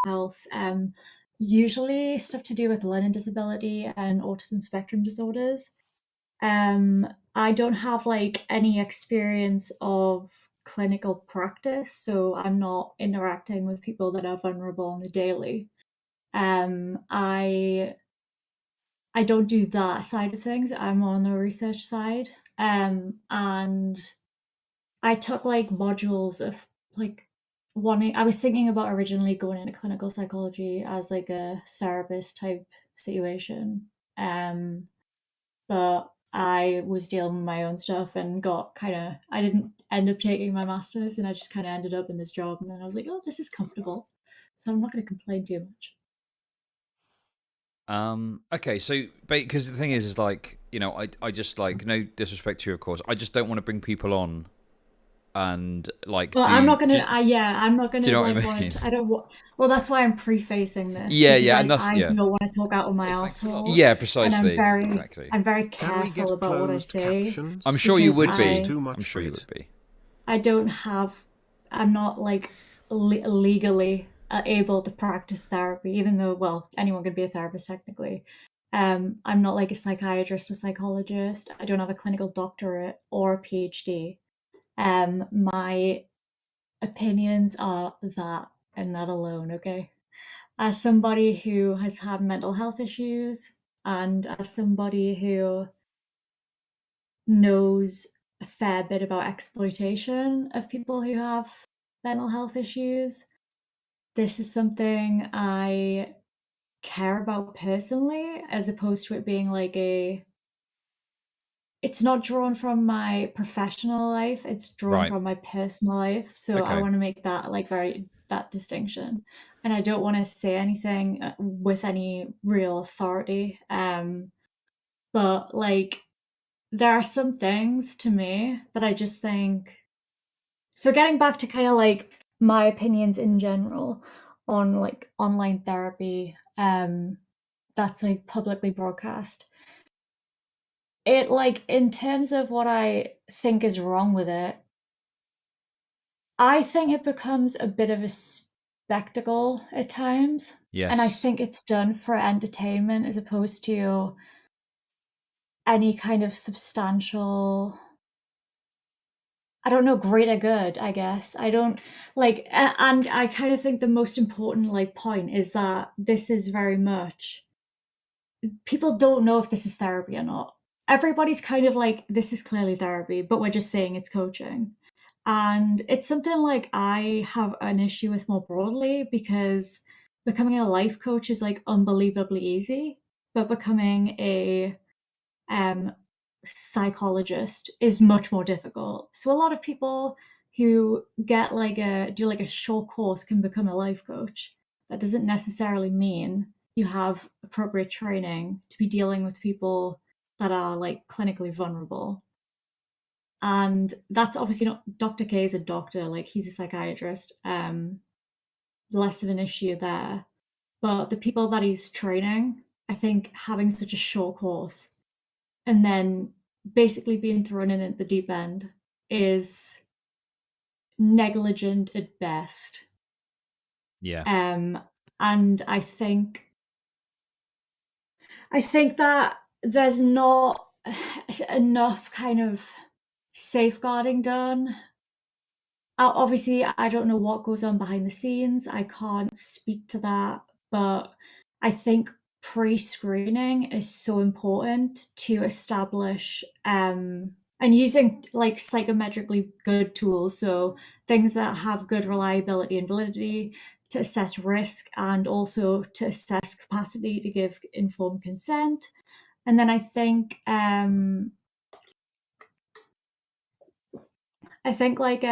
health, usually stuff to do with learning disability and autism spectrum disorders. I don't have like any experience of clinical practice, so I'm not interacting with people that are vulnerable on the daily. I don't do that side of things. I'm on the research side. And I took like modules of like wanting, I was thinking about originally going into clinical psychology as like a therapist type situation. But I was dealing with my own stuff and got kind of, I didn't end up taking my master's, and I just kind of ended up in this job. And then I was like, oh, this is comfortable. So I'm not going to complain too much. Okay, so because the thing is like, I just like, no disrespect to you, of course, I just don't want to bring people on and like Well, I'm not do, gonna. Yeah, I'm not do you gonna know what like I mean? want. I don't want. Well, that's why I'm prefacing this, Yeah, because yeah, like and that's I yeah, don't want to talk out of my Hey, thanks a lot. asshole, yeah, and precisely, exactly. I'm very Can we careful get about what I closed say, I'm captions? sure you because would This is be. too I'm much sure for you it. would be. I don't have. I'm not like legally able to practice therapy, even though, well, anyone can be a therapist technically. I'm not like a psychiatrist or psychologist. I don't have a clinical doctorate or a PhD. My opinions are that and that alone, okay? As somebody who has had mental health issues, and as somebody who knows a fair bit about exploitation of people who have mental health issues, this is something I care about personally, as opposed to it being like it's not drawn from my professional life, it's drawn Right. from my personal life. So I Okay. want to make that like that distinction. And I don't want to say anything with any real authority. But like there are some things to me that I just think, so getting back to kind of like my opinions in general on like online therapy, that's like publicly broadcast. It like, in terms of what I think is wrong with it, I think it becomes a bit of a spectacle at times. And I Yes. think it's done for entertainment as opposed to any kind of substantial, I don't know, greater good, I guess. I don't like, and I kind of think the most important like point is that this is very much, people don't know if this is therapy or not. Everybody's kind of like, this is clearly therapy, but we're just saying it's coaching. And it's something like I have an issue with more broadly, because becoming a life coach is like unbelievably easy, but becoming a um, psychologist is much more difficult. So a lot of people who get like do like a short course can become a life coach. That doesn't necessarily mean you have appropriate training to be dealing with people that are like clinically vulnerable. And that's obviously not, Dr. K is a doctor, like he's a psychiatrist. Less of an issue there. But the people that he's training, I think having such a short course and then basically being thrown in at the deep end is negligent at best. Yeah. And I think that there's not enough kind of safeguarding done. Obviously, I don't know what goes on behind the scenes. I can't speak to that, but I think pre-screening is so important to establish, and using like psychometrically good tools, so things that have good reliability and validity to assess risk and also to assess capacity to give informed consent. And then I think like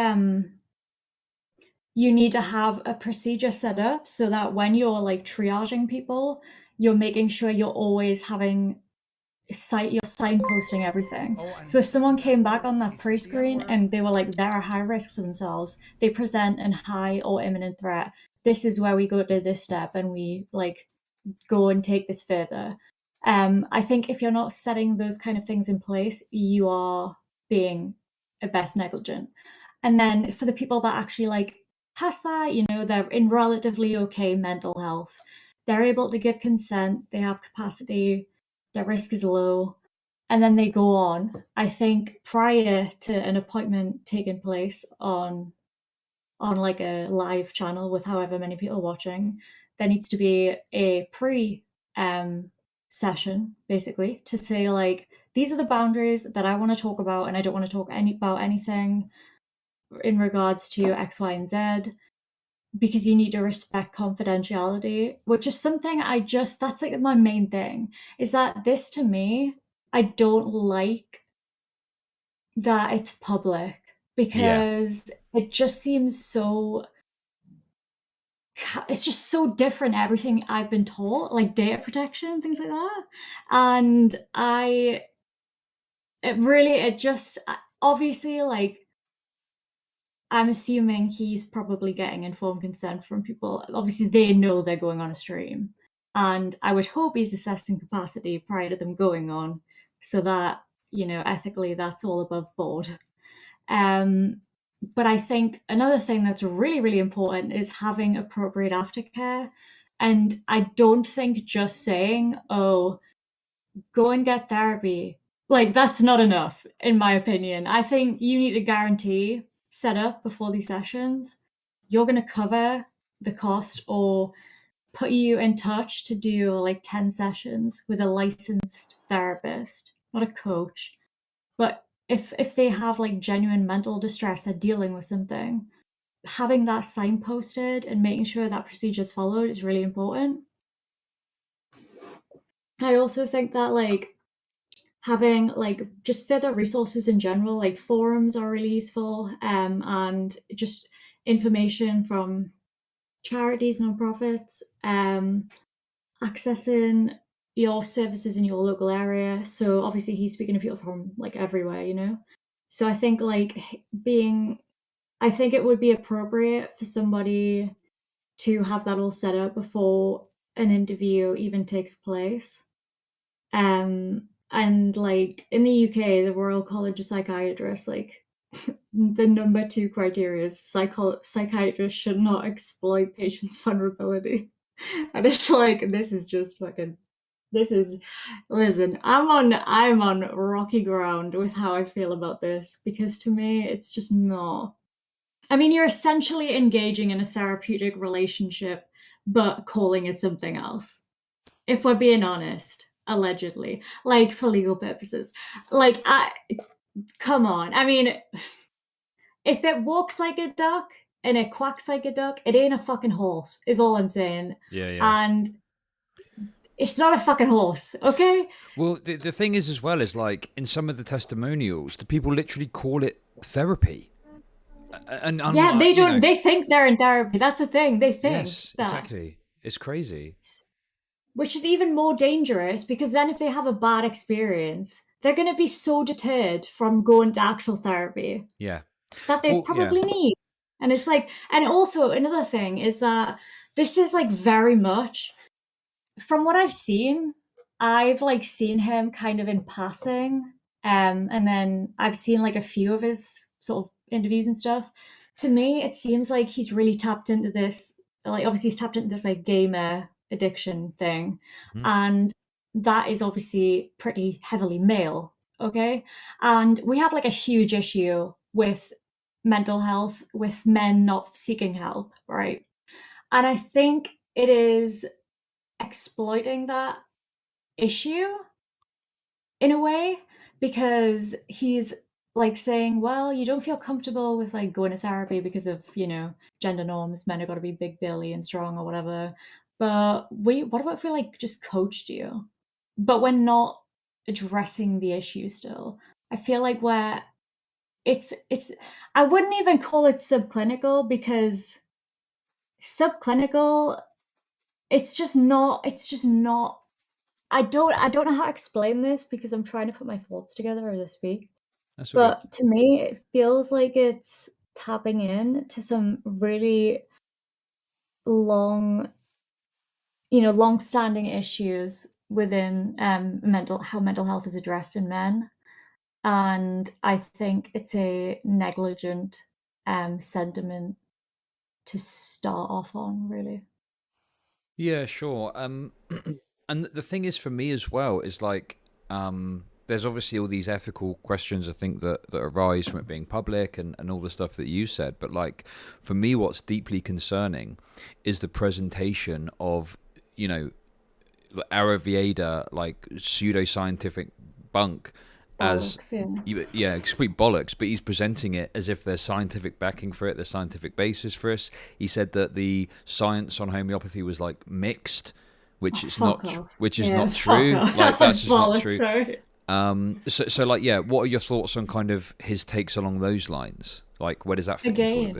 you need to have a procedure set up so that when you're like triaging people, you're making sure you're always having you're signposting everything. So if someone came back on that pre-screen and they were like, they're a high risk to themselves, they present an high or imminent threat, this is where we go to this step and we like go and take this further. I think if you're not setting those kind of things in place, you are being at best negligent. And then for the people that actually like past that, you know, they're in relatively okay mental health. They're able to give consent, they have capacity, their risk is low, and then they go on. I think prior to an appointment taking place on like a live channel with however many people watching, there needs to be a pre session basically to say like these are the boundaries that I want to talk about, and I don't want to talk about anything in regards to X, Y, and Z because you need to respect confidentiality, which is something that's like my main thing is that this to me, I don't like that it's public Yeah. because it just seems so it's just so different everything I've been taught, like data protection and things like that. And it just obviously like I'm assuming he's probably getting informed consent from people. Obviously, they know they're going on a stream. And I would hope he's assessing capacity prior to them going on so that, you know, ethically that's all above board. Um, but I think another thing that's really, really important is having appropriate aftercare. And I don't think just saying, oh, go and get therapy, like that's not enough, in my opinion. I think you need a guarantee set up before these sessions. You're going to cover the cost or put you in touch to do like 10 sessions with a licensed therapist, not a coach. But if they have like genuine mental distress, they're dealing with something, having that signposted and making sure that procedure is followed is really important. I also think that like having like just further resources in general, like forums are really useful, and just information from charities, nonprofits, accessing your services in your local area. So obviously he's speaking to people from like everywhere, you know. So I think like being I think it would be appropriate for somebody to have that all set up before an interview even takes place. And like in the UK, the Royal College of Psychiatrists, like the number two criteria is psychiatrists should not exploit patients' vulnerability. And it's like this is just fucking this is listen, I'm on rocky ground with how I feel about this because to me it's just not. I mean, you're essentially engaging in a therapeutic relationship, but calling it something else. If we're being honest, allegedly, like for legal purposes. Like, come on. I mean, if it walks like a duck and it quacks like a duck, it ain't a fucking horse, is all I'm saying. Yeah, yeah. And it's not a fucking horse, okay? Well, the thing is as well is like in some of the testimonials, the people literally call it therapy, and I'm Yeah, like, they don't, they think they're in therapy. That's the thing. They think yes, that. exactly. It's crazy. Which is even more dangerous because then if they have a bad experience, they're going to be so deterred from going to actual therapy Yeah. that they Well, yeah. probably need. And it's like, and also another thing is that this is like very much from what I've seen, I've like seen him kind of in passing. And then I've seen like a few of his sort of interviews and stuff. To me, it seems like he's really tapped into this, like obviously he's tapped into this like gamer addiction thing. Mhm. And that is obviously pretty heavily male. Okay. And we have like a huge issue with mental health, with men not seeking help, right? And I think it is exploiting that issue in a way because he's like saying, well, you don't feel comfortable with like going to therapy because of, you know, gender norms, men have got to be big billy and strong or whatever. But what about if we like just coached you? But we're not addressing the issue still. I feel like we're it's I wouldn't even call it subclinical because subclinical it's just not I don't know how to explain this because I'm trying to put my thoughts together as I speak. That's all good. But to me, it feels like it's tapping in to some really long, long-standing issues within how mental health is addressed in men, and I think it's a negligent sentiment to start off on, really. Yeah, sure. And the thing is, for me as well, is like, there's obviously all these ethical questions I think that arise from it being public and all the stuff that you said. But like, for me, what's deeply concerning is the presentation of, you know, Ayurveda, like pseudoscientific bunk, as Bollocks, yeah. yeah, it's complete bollocks. But he's presenting it as if there's scientific backing for it, there's scientific basis for us. He said that the science on homeopathy was like mixed, Oh, which is fuck not, off. which is Yeah, not fuck true. off. Like that's just not Bollocks, true. right? So like, yeah, what are your thoughts on kind of his takes along those lines? Like, where does that fit into all of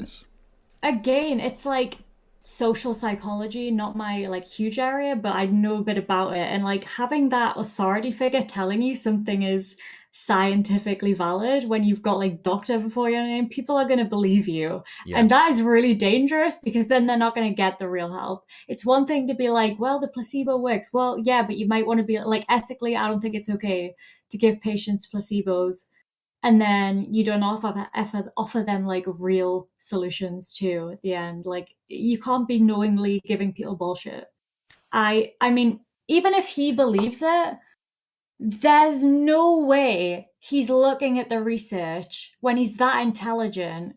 Again, this? it's like social psychology, not my like huge area, but I know a bit about it. And like having that authority figure telling you something is scientifically valid when you've got like doctor before your name, people are going to believe you. Yeah. And that is really dangerous because then they're not going to get the real help. It's one thing to be like, well, the placebo works. Well, yeah, but you might want to be like, ethically, I don't think it's okay to give patients placebos and then you don't offer them like real solutions too at the end. Like you can't be knowingly giving people bullshit. I mean, even if he believes it, there's no way he's looking at the research when he's that intelligent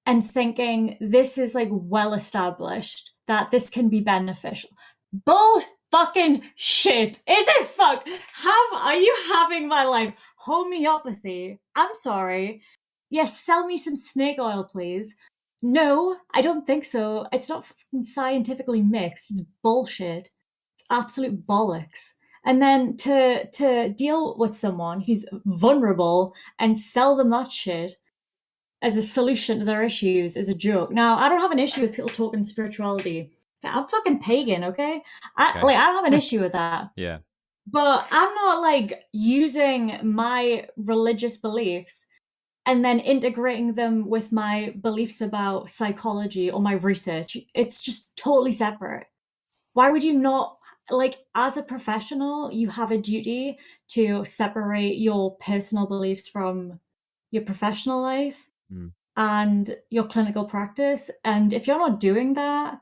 and thinking this is like well established that this can be beneficial. Bull fucking shit. Is it fuck? Are you having my life? Homeopathy. I'm sorry. Yes, sell me some snake oil, please. No, I don't think so. It's not scientifically mixed. It's bullshit. It's absolute bollocks. And then to deal with someone who's vulnerable and sell them that shit as a solution to their issues is a joke. Now, I don't have an issue with people talking spirituality. I'm fucking pagan, okay? Okay. I don't have an issue with that. Yeah. But I'm not like using my religious beliefs and then integrating them with my beliefs about psychology or my research. It's just totally separate. Why would you not, like, as a professional, you have a duty to separate your personal beliefs from your professional life Mm. and your clinical practice. And if you're not doing that,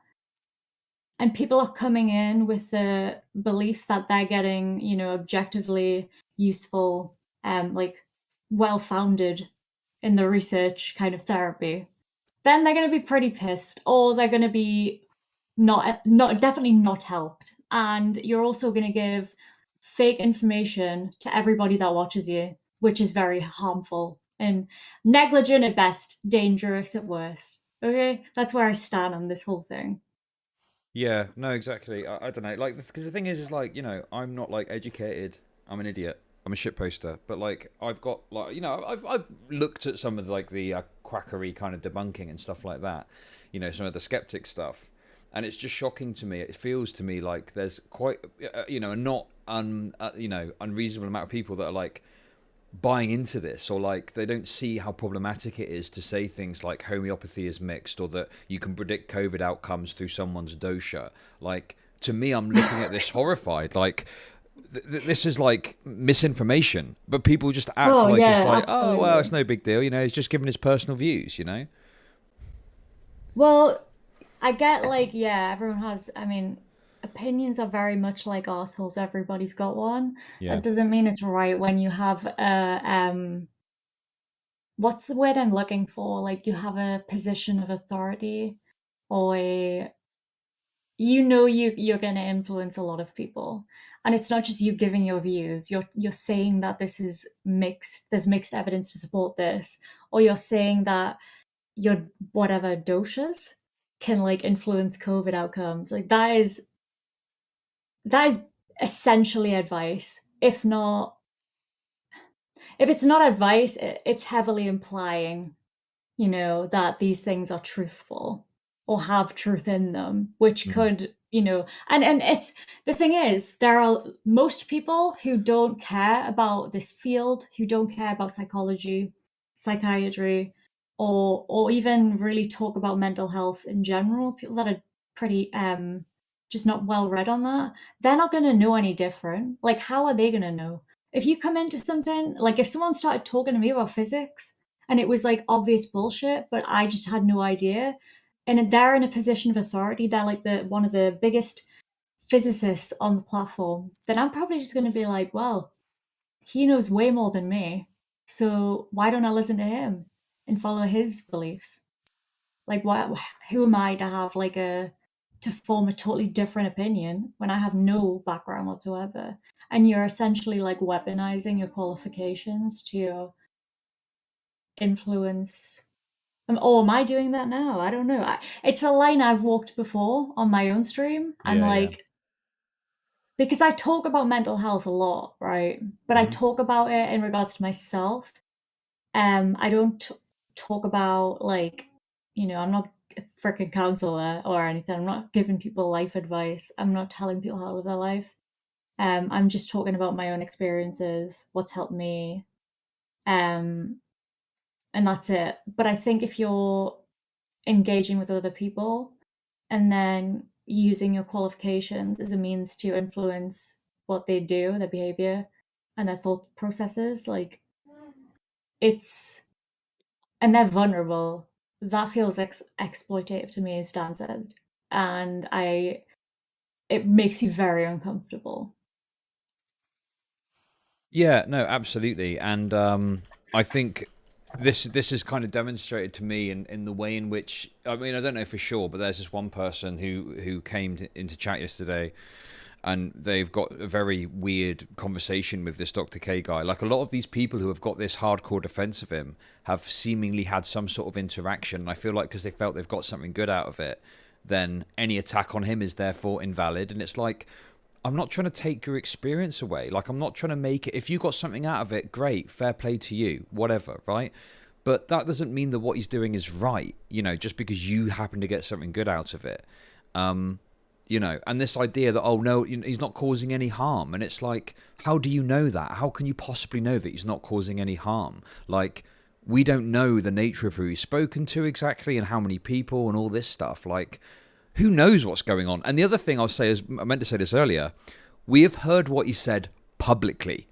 and people are coming in with the belief that they're getting, objectively useful, like well founded in the research kind of therapy, then they're going to be pretty pissed, or they're going to be not definitely not helped. And you're also going to give fake information to everybody that watches you, which is very harmful and negligent at best, dangerous at worst. Okay, that's where I stand on this whole thing. Yeah, no, exactly. I don't know, like, because the thing is like, I'm not like educated. I'm an idiot. I'm a shit poster. But like, I've got like, I've looked at some of like the quackery kind of debunking and stuff like that. Some of the skeptic stuff, and it's just shocking to me. It feels to me like there's quite, a not unreasonable amount of people that are like buying into this, or like they don't see how problematic it is to say things like homeopathy is mixed, or that you can predict COVID outcomes through someone's dosha. Like, to me, I'm looking at this horrified. Like, this is like misinformation, but people just act Oh like it's yeah, like, oh well, it's absolutely. no big deal. He's just giving his personal views. Well, I get like, yeah, everyone has, I mean, opinions are very much like assholes. Everybody's got one. Yeah. That doesn't mean it's right when you have a what's the word I'm looking for? Like you have a position of authority, or you're going to influence a lot of people, and it's not just you giving your views. You're saying that this is mixed. There's mixed evidence to support this, or you're saying that your whatever doshas can like influence COVID outcomes. Like that is essentially advice. If it's not advice, it's heavily implying, that these things are truthful or have truth in them, which Mhm. could, and it's the thing is, there are most people who don't care about this field, who don't care about psychology, psychiatry, or even really talk about mental health in general. People that are pretty just not well read on that, they're not going to know any different. Like, how are they going to know? If you come into something, like if someone started talking to me about physics and it was like obvious bullshit, but I just had no idea. and they're in a position of authority. They're like the one of the biggest physicists on the platform. Then I'm probably just going to be like, well, he knows way more than me, so why don't I listen to him and follow his beliefs? Like, why? Who am I to have like a to form a totally different opinion when I have no background whatsoever? And you're essentially like weaponizing your qualifications to influence. Or am I doing that now? I don't know. It's a line I've walked before on my own stream, and Yeah, yeah. like because I talk about mental health a lot, right? But I Hmm. talk about it in regards to myself. I don't talk about like, I'm not a freaking counselor or anything. I'm not giving people life advice. I'm not telling people how to live their life. I'm just talking about my own experiences, what's helped me, um, and that's it. But I think if you're engaging with other people and then using your qualifications as a means to influence what they do, their behavior, and their thought processes, like it's and they're vulnerable. That feels exploitative to me, as Dan said, and I it makes me very uncomfortable. Yeah, no, absolutely, and I think this is kind of demonstrated to me in the way in which, I mean, I don't know for sure, but there's this one person who came into chat yesterday, and they've got a very weird conversation with this Dr. K guy. Like, a lot of these people who have got this hardcore defense of him have seemingly had some sort of interaction, and I feel like because they felt they've got something good out of it, then any attack on him is therefore invalid. And it's like, I'm not trying to take your experience away. Like, I'm not trying to make it, if you got something out of it, great, fair play to you, whatever, right? But that doesn't mean that what he's doing is right, just because you happen to get something good out of it. Um, and this idea that, oh no, he's not causing any harm. And it's like, how do you know that? How can you possibly know that he's not causing any harm? Like, we don't know the nature of who he's spoken to exactly and how many people and all this stuff. Like, who knows what's going on? And the other thing I'll say is, I meant to say this earlier, we have heard what he said publicly.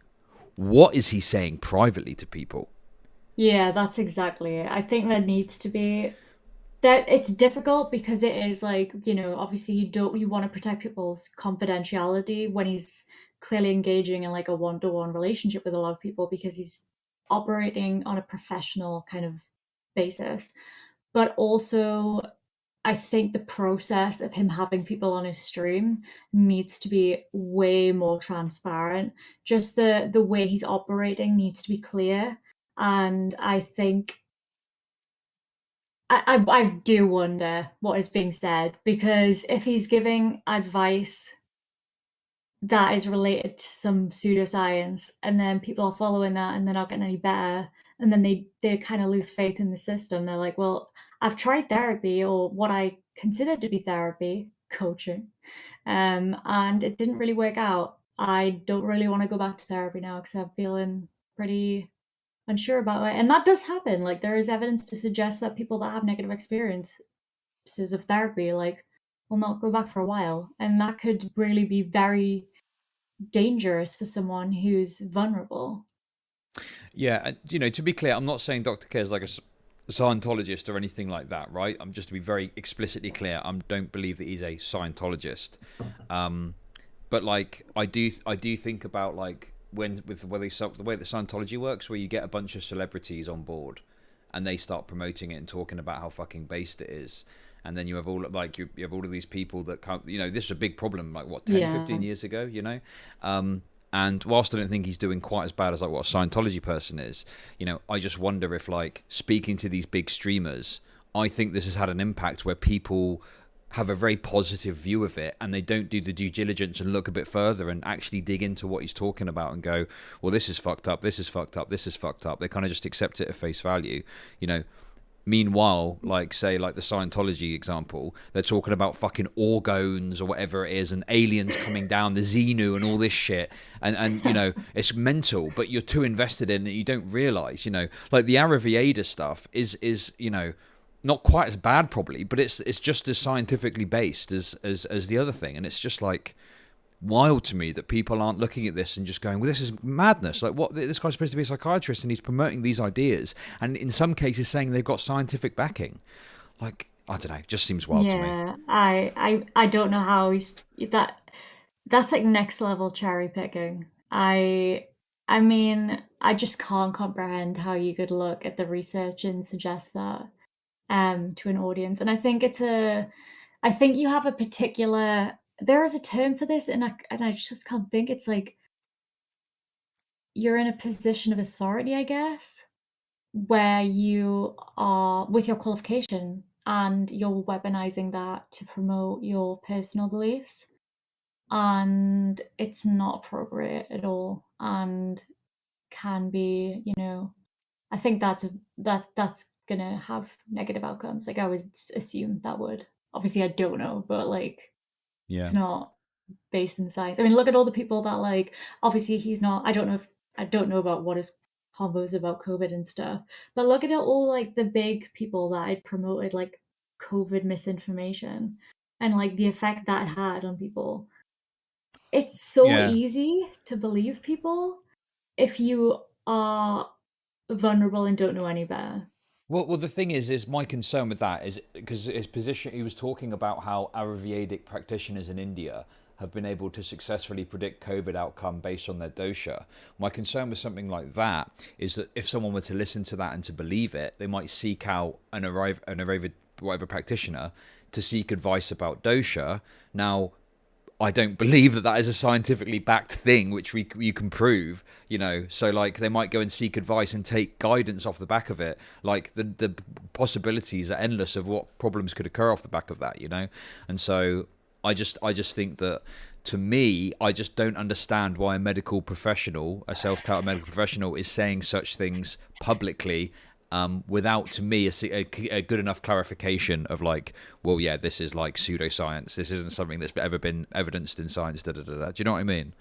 What is he saying privately to people? Yeah, that's exactly it. I think there needs to be that it's difficult because it is like, obviously you want to protect people's confidentiality when he's clearly engaging in like a one-to-one relationship with a lot of people because he's operating on a professional kind of basis. But also I think the process of him having people on his stream needs to be way more transparent. Just the way he's operating needs to be clear. And I think I do wonder what is being said because if he's giving advice that is related to some pseudoscience and then people are following that and they're not getting any better and then they kind of lose faith in the system, they're like, well, I've tried therapy or what I consider to be therapy, coaching, and it didn't really work out. I don't really want to go back to therapy now because I'm feeling pretty unsure about it. And that does happen. Like there is evidence to suggest that people that have negative experiences of therapy, like, will not go back for a while. And that could really be very dangerous for someone who's vulnerable. Yeah, to be clear, I'm not saying Dr. K is like a Scientologist or anything like that, right? I'm just to be very explicitly clear. I don't believe that he's a Scientologist. But like, I do think about like when with the way the way that Scientology works, where you get a bunch of celebrities on board, and they start promoting it and talking about how fucking based it is. And then you have all like you have all of these people that come. This is a big problem. Like what 10, Yeah. 15 years ago, And whilst I don't think he's doing quite as bad as like what a Scientology person is, I just wonder if like speaking to these big streamers, I think this has had an impact where people have a very positive view of it and they don't do the due diligence and look a bit further and actually dig into what he's talking about and go, well, this is fucked up, this is fucked up, this is fucked up. They kind of just accept it at face value, Meanwhile, like say like the Scientology example, they're talking about fucking orgons or whatever it is and aliens coming down, the Xenu and all this shit. And it's mental, but you're too invested in it, you don't realize, like the Araviada stuff is not quite as bad probably, but it's just as scientifically based as the other thing. And it's just like wild to me that people aren't looking at this and just going, well, this is madness. Like, what, this guy's supposed to be a psychiatrist and he's promoting these ideas and in some cases saying they've got scientific backing. Like, I don't know, just seems wild to me. Yeah, I don't know how he's that. That's like next level cherry picking. I mean, I just can't comprehend how you could look at the research and suggest that to an audience. And I think I think you have a particular there is a term for this, and I just can't think. It's like you're in a position of authority, I guess, where you are with your qualification and you're weaponizing that to promote your personal beliefs. And it's not appropriate at all and can be, I think that's gonna have negative outcomes. Like I would assume that would. Obviously I don't know, but like it's Yeah. not based in science. I mean, look at all the people that like obviously he's not I don't know about what his combos about COVID and stuff, but look at all like the big people that had promoted like COVID misinformation and like the effect that had on people. It's so Yeah. easy to believe people if you are vulnerable and don't know any better. Well, the thing is my concern with that is because his position, he was talking about how Ayurvedic practitioners in India have been able to successfully predict COVID outcome based on their dosha. My concern with something like that is that if someone were to listen to that and to believe it, they might seek out an Ayurvedic whatever practitioner to seek advice about dosha. Now, I don't believe that that is a scientifically backed thing, which you can prove, you know. So like they might go and seek advice and take guidance off the back of it. Like the possibilities are endless of what problems could occur off the back of that, you know. And so I just think that to me, I just don't understand why a medical professional, a self-touted medical professional, is saying such things publicly without, to me, a good enough clarification of like, well, yeah, this is like pseudoscience. This isn't something that's ever been evidenced in science. Da, da, da, da. Do you know what I mean?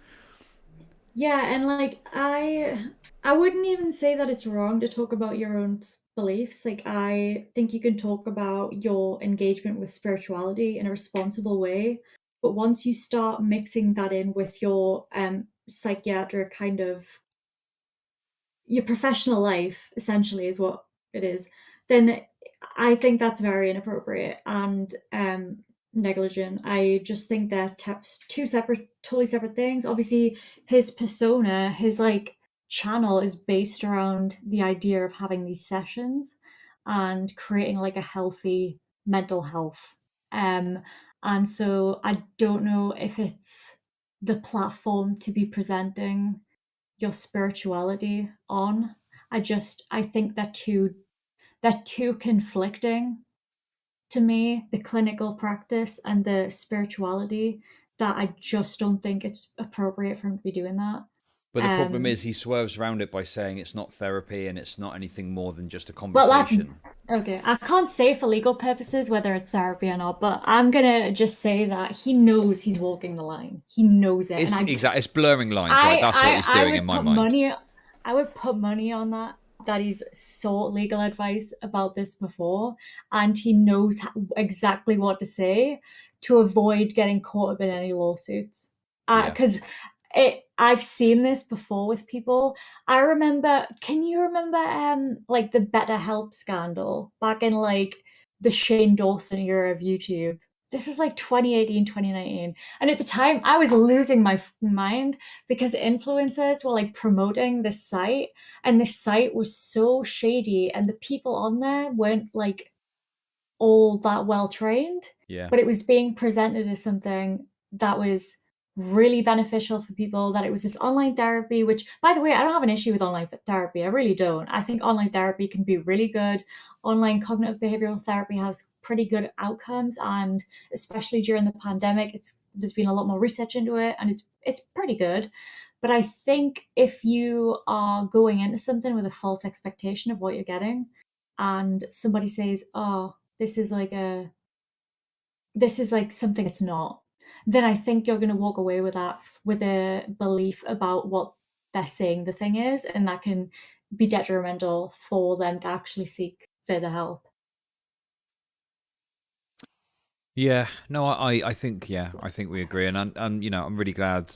Yeah, and like I wouldn't even say that it's wrong to talk about your own beliefs. Like I think you can talk about your engagement with spirituality in a responsible way, but once you start mixing that in with your psychiatric kind of your professional life essentially is what it is, then I think that's very inappropriate and negligent. I just think they're two separate, totally separate things. Obviously, his persona, his like channel is based around the idea of having these sessions and creating like a healthy mental health. Um, and so I don't know if it's the platform to be presenting your spirituality on. I think they're too conflicting to me, the clinical practice and the spirituality, that I just don't think it's appropriate for him to be doing that. But the problem Um is he swerves around it by saying it's not therapy and it's not anything more than just a but that's conversation. okay. I can't say for legal purposes whether it's therapy or not, but I'm gonna just say that he knows he's walking the line. He knows it. And It's exactly, it's blurring lines, right? That's what he's I doing in would my put mind. money I would put money on that he's sought legal advice about this before and he knows exactly what to say to avoid getting caught up in any lawsuits. Yeah. Because it I've seen this before with people. I remember, can you remember like the BetterHelp scandal back in like the Shane Dawson era of YouTube? This is like 2018, 2019. And at the time, I was losing my mind because influencers were like promoting this site, and this site was so shady, and the people on there weren't like all that well trained, Yeah. but it was being presented as something that was really beneficial for people, that it was this online therapy, which, by the way, I don't have an issue with online therapy. I really don't. I think online therapy can be really good. Online cognitive behavioral therapy has pretty good outcomes, and especially during the pandemic, there's been a lot more research into it, and it's pretty good. But I think if you are going into something with a false expectation of what you're getting, and somebody says, "Oh, this is like something it's not," then I think you're going to walk away with that, with a belief about what they're saying the thing is, and that can be detrimental for them to actually seek further help. Yeah, no, I think, yeah, I think we agree, and you know, I'm really glad.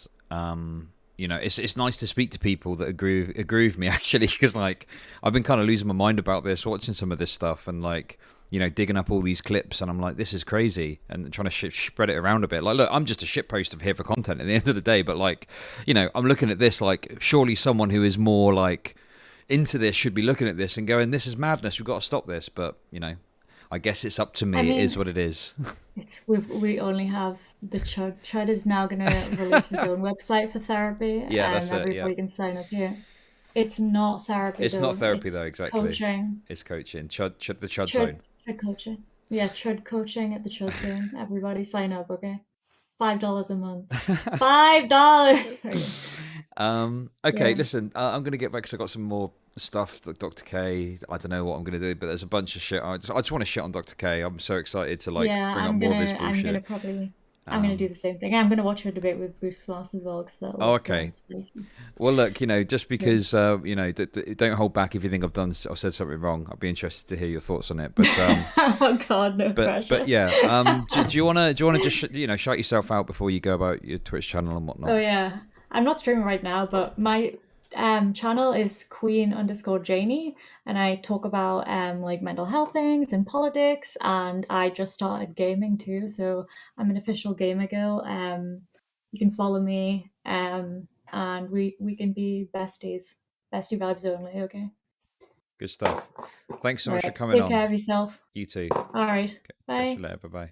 you know, it's nice to speak to people that agree with me actually, because like I've been kind of losing my mind about this, watching some of this stuff, and like, you know, digging up all these clips, and I'm like, this is crazy, and trying to spread it around a bit. Like, look, I'm just a shit poster here for content at the end of the day, but like, you know, I'm looking at this like, surely someone who is more like into this should be looking at this and going, this is madness. We've got to stop this. But you know, I guess it's up to I me. It is mean, what it is. we only have the Chud. Chud is now going to release his own website for therapy, Yeah, and that's it. Yeah, everybody can sign up here. It's not therapy it's not though. therapy though. It's Exactly, coaching. it's coaching. The Chud Chud Zone. Chud coaching. Yeah, Chud coaching at the Chud Zone. Everybody sign up, okay? $5 a month. $5. Okay, Yeah. listen, I'm gonna get back because I got some more stuff. Like Dr. K. I don't know what I'm gonna do, but there's a bunch of shit. I just want to shit on Dr. K. I'm so excited to like Yeah, bring up more of his I'm gonna bullshit. probably I'm gonna do Um, the same thing. I'm gonna watch her debate with Bruce Ross as well because oh, that'll okay. spice me. Well, look, you know, just So, because you know, don't hold back if you think I've said something wrong. I'd be interested to hear your thoughts on it. oh God, no But pressure. yeah, do you wanna just you know shout yourself out before you go about your Twitch channel and Oh whatnot? yeah, I'm not streaming right now, but my channel is Queen_Janie, and I talk about like mental health things and politics, and I just started gaming too, so I'm an official gamer girl. You can follow me, and we can be besties, bestie vibes only. Okay, Good stuff. Thanks so all much for right. coming Take on. care of yourself. You too. All right, Catch you bye. later. Bye bye.